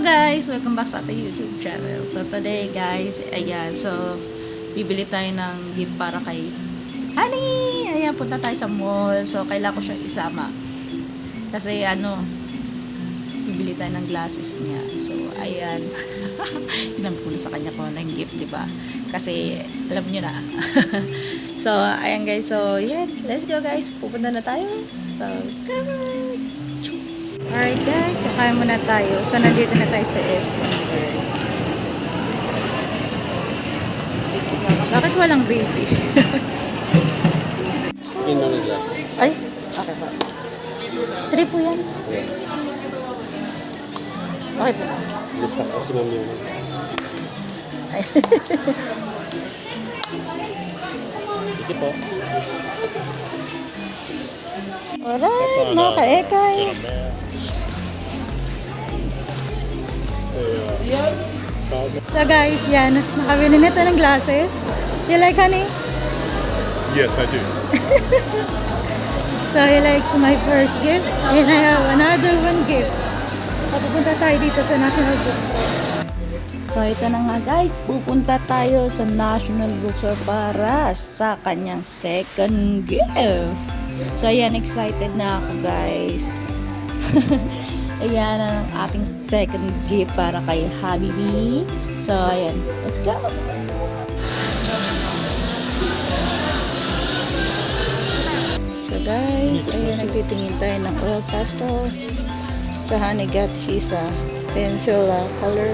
guys! Welcome back sa ating YouTube channel. So today guys, ayan, so bibili tayo ng gift para kay Honey! Ayan, punta tayo sa mall. So kailangan ko siyang isama. Kasi bibili tayo ng glasses niya. So ayan, hinamit ko na sa kanya ko ng gift, diba? Kasi alam niyo na. So ayan guys, so yan, let's go guys. Pupunta na tayo. So come on! Alright guys, kakain muna tayo. So, nandito na tayo sa SM guys. Bakit walang baby? Ay, okay po. 3 po yan? Okay po. Lista kasi ma'am yun. Ay. Sige po. Alright, mga ka-ekay. So guys, yan. Nakabili nito ng glasses. You like, honey? Yes, I do. So he likes my first gift. And I have another one gift. Pupunta tayo dito sa National Bookstore. So ito na nga guys. Pupunta tayo sa National Bookstore para sa kanyang second gift. So ayan, excited na ako guys. Ayan ang ating second gift para kay Habibi. So, ayan. Let's go! So, guys, ayan, nagtitingin tayo ng oil pastel. Sa Honey got his pencil color.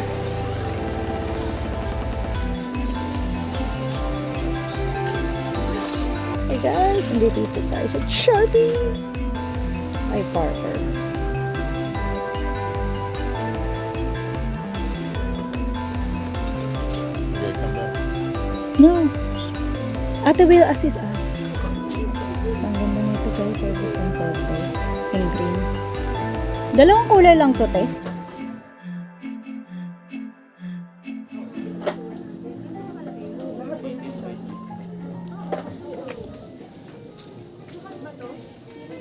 Hey guys, nandito tayo sa Sharpie. Ay, Parker. No. Ate will assist us. Ang ganda nito guys. Service ng purple and green. Dalawang kulay lang to, te.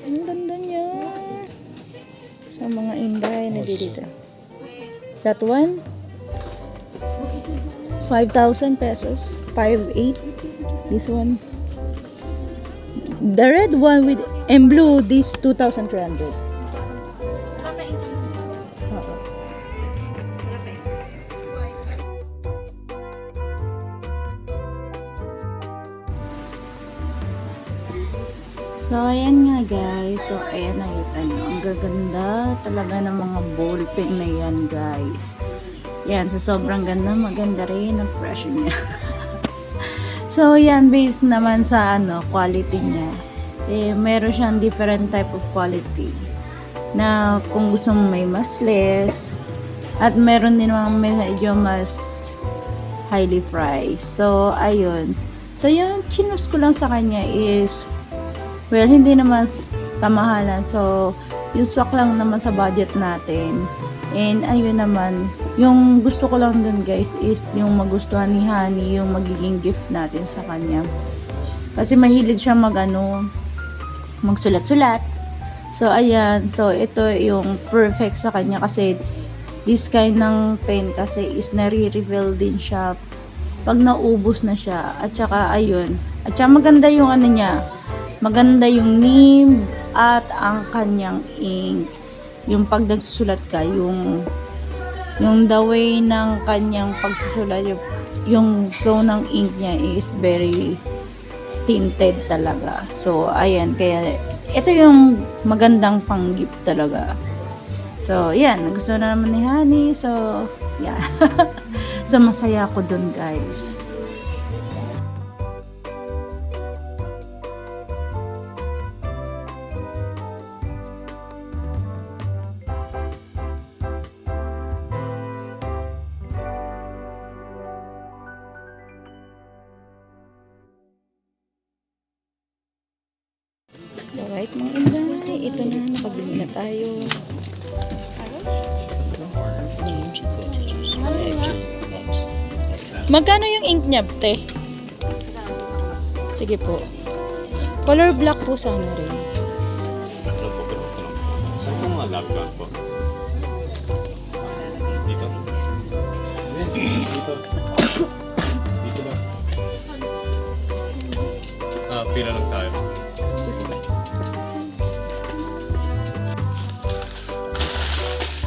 Ang ganda niya. Sa mga inday na dito. That one? 5,000 pesos. 5,800. This one. The red one with and blue, this 2,300. So, ayan nga guys. So, ayan, nakita nyo. Ang gaganda talaga ng mga ballpen na yan guys. Yan, sa sobrang ganda, maganda rin ang fresh niya. So, yan, based naman sa quality niya. Meron siyang different type of quality. Na kung gusto mo may mas less. At meron din mga medyo mas highly priced. So, ayun. So, yung chinus ko lang sa kanya is, well, hindi naman kamahalan. So, yung swak lang naman sa budget natin. And ayun naman, yung gusto ko lang dun guys is yung magustuhan ni Honey, yung magiging gift natin sa kanya. Kasi mahilig siya magsulat-sulat. So ayan, so ito yung perfect sa kanya kasi this kind ng pen kasi is nare-refill din siya pag naubos na siya. At saka ayun, at saka maganda yung niya, maganda yung nib at ang kanyang ink. Yung pag nagsusulat ka, yung the way ng kanyang pagsusulat, yung flow ng ink niya is very tinted talaga. So, ayan, kaya ito yung magandang pang-gift talaga. So, yan, gusto na naman ni Honey. So, yeah. So, masaya ako dun, guys. Alright mga inday, ito na, nakabili na tayo. Magkano yung ink niya, te? Sige po. Color black po sana rin. Saan po mga laptop po? Dito? Dito ba? Pila lang tayo.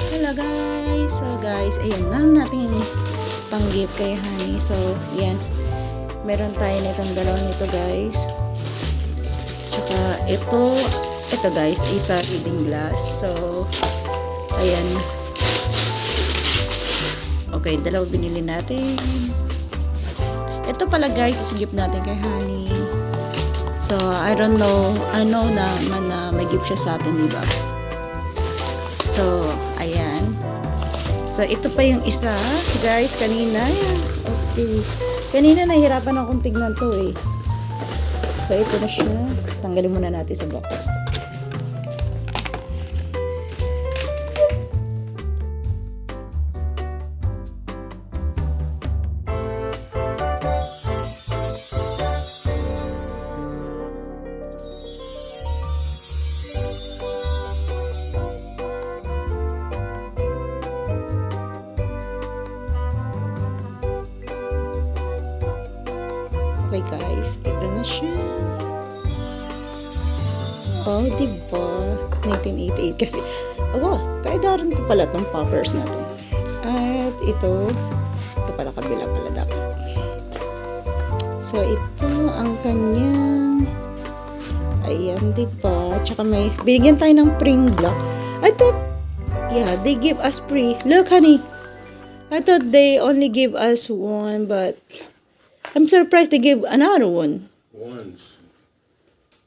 Hello guys! So guys, ayan lang natin pang-gift kay Honey. So, yan. Meron tayo nitong dalawang nito guys. Tsaka ito guys, isa reading glass. So, ayan. Okay, dalawa binili natin. Ito pala guys, is gift natin kay Honey. So, I don't know. I know naman na may gift siya sa atin, di ba? So, ayan. So, ito pa yung isa. Guys, kanina. Okay. Kanina nahirapan akong tignan to eh. So, ito na siya. Tanggalin muna natin sa box. Okay guys, ito na siya. Oh, diba? 1988 kasi. Oh, kaidaran ko pala tong poppers na to. At ito pala kabila pala dapat. So, ito ang kanyang ayan, diba? Tsaka may binigyan tayo ng spring block. I thought, yeah, they give us free. Look, honey. I thought they only give us one, but I'm surprised they gave another one. One's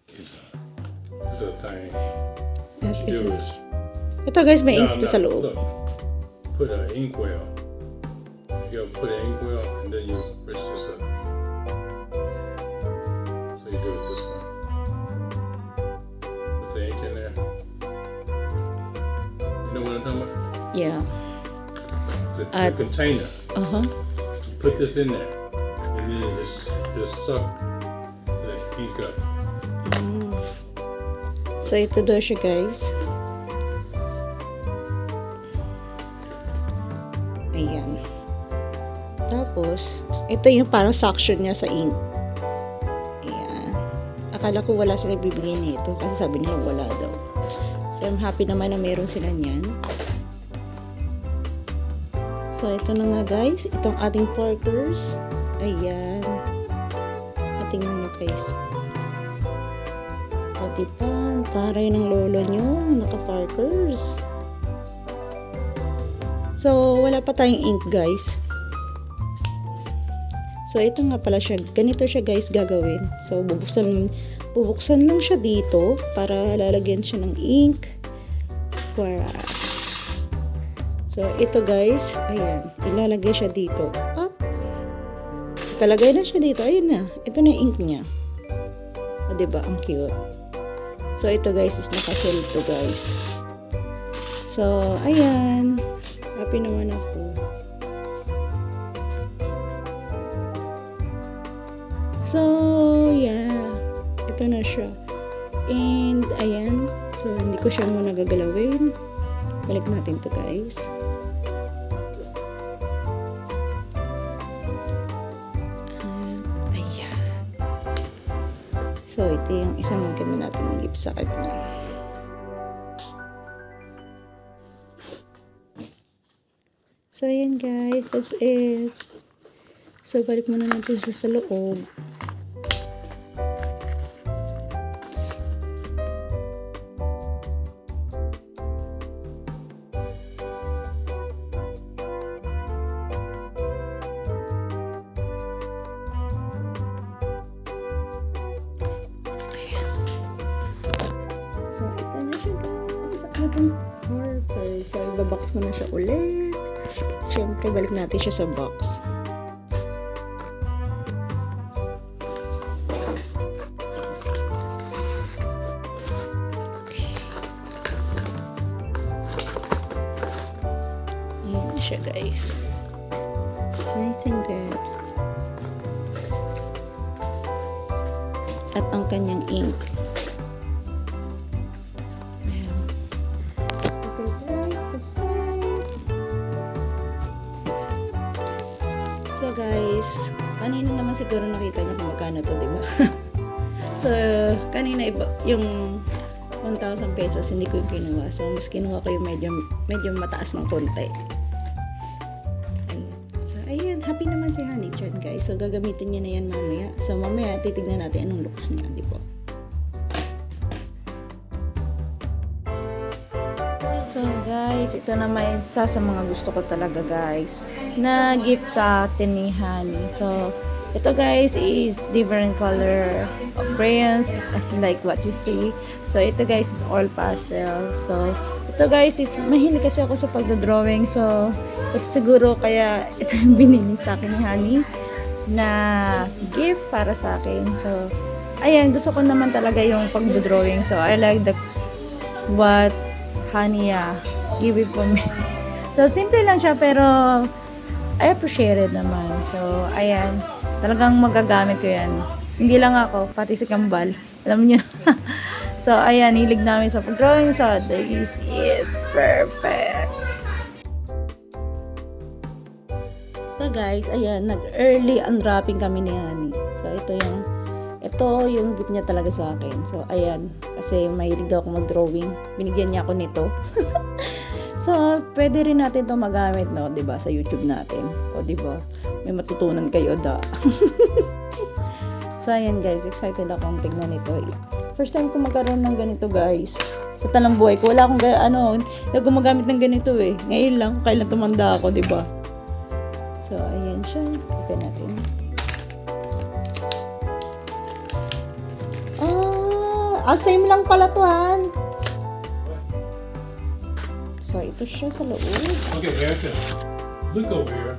is a tiny. Ito. Two is Ito guys, may ink to sa loob. Look, put an inkwell. You put an inkwell and then you push this up. So you do it this way. Put the ink in there. You know what I'm talking about? Yeah. The container. Uh-huh. You put this in there. And then you just suck the ink up. So, ito daw siya guys. Ayan. Tapos, ito yung parang suction niya sa ink. Ayan. Akala ko wala sila bibili nito kasi sabi nila wala daw. So, I'm happy naman na meron sila niyan. So, ito na nga guys. Itong ating Parkers. Ayan. At tingnan mo guys. O diba? Ang taray ng lolo nyo. Naka-Parkers. So, wala pa tayong ink guys. So, ito nga pala siya. Ganito siya guys gagawin. So, bubuksan lang siya dito para lalagyan siya ng ink. Para. So, ito guys. Ayan. Ilalagay siya dito. Up. Palagay na siya dito. Ayun na. Ito na yung ink niya. O, diba? Ang cute. So, ito guys is nakasil to guys. So, ayan. Happy naman ako. So, yeah. Ito na siya. And, ayan. So, hindi ko siya muna gagalawin. Balik natin to guys. Ayan. So, ito yung isang maganda natin ng gift sa kanya. So, ayan guys. That's it. So, balik muna natin sa loob. Ayan. So, ito na siya guys. Sa ating purpose. So, ibabox ko na siya ulit. Siyempre, balik natin siya sa box. Ayan siya, guys. Nice and good. At ang kanyang ink. Ayan. Okay, guys. That's it. guys, kanina naman siguro nakita niyo kung magkano to, di ba? So, kanina iba, yung 1,000 pesos hindi ko yung kinuha. So, mas kinuha ko yung medyo mataas ng konti. Ayan. So, ayan. Happy naman si Honey dyan, guys. So, gagamitin niya na yan mamaya. So, mamaya, titignan natin anong looks niya, di ba? So, guys, ito naman isa sa mga gusto ko talaga, guys, na gift sa atin ni Honey. So, ito guys is different color of crayons like what you see. So ito guys is all pastel. So ito guys is mahilig kasi ako sa pagdodrawing. So ito siguro kaya ito yung binili sa akin ni Honey na gift para sa akin. So ayan, gusto ko naman talaga yung pagdodrawing. So I like what Honey give it for me. So simple lang siya pero I appreciate it naman. So ayan, talagang magagamit ko yan. Hindi lang ako, pati si Kambal. Alam niyo. So, ayan, hilig namin sa pag-drawing. So, this is perfect. So, guys, ayan, nag-early unwrapping kami ni Honey. So, ito yung gift niya talaga sa akin. So, ayan, kasi mahilig daw ako mag-drawing. Binigyan niya ako nito. So, pwede rin natin to magamit, no? 'Di ba sa YouTube natin. O, 'di ba? May matutunan kayo da. So, ayan guys, excited akong tignan ito. First time ko magkaroon ng ganito, guys. Sa talang buhay ko, wala akong na gumagamit ng ganito eh. Ngayon lang, kailan tumanda ako, 'di ba? So, ayan siya. Open natin. Same lang pala to, Han. So, ito siya sa loob. Okay, Erica, look over here.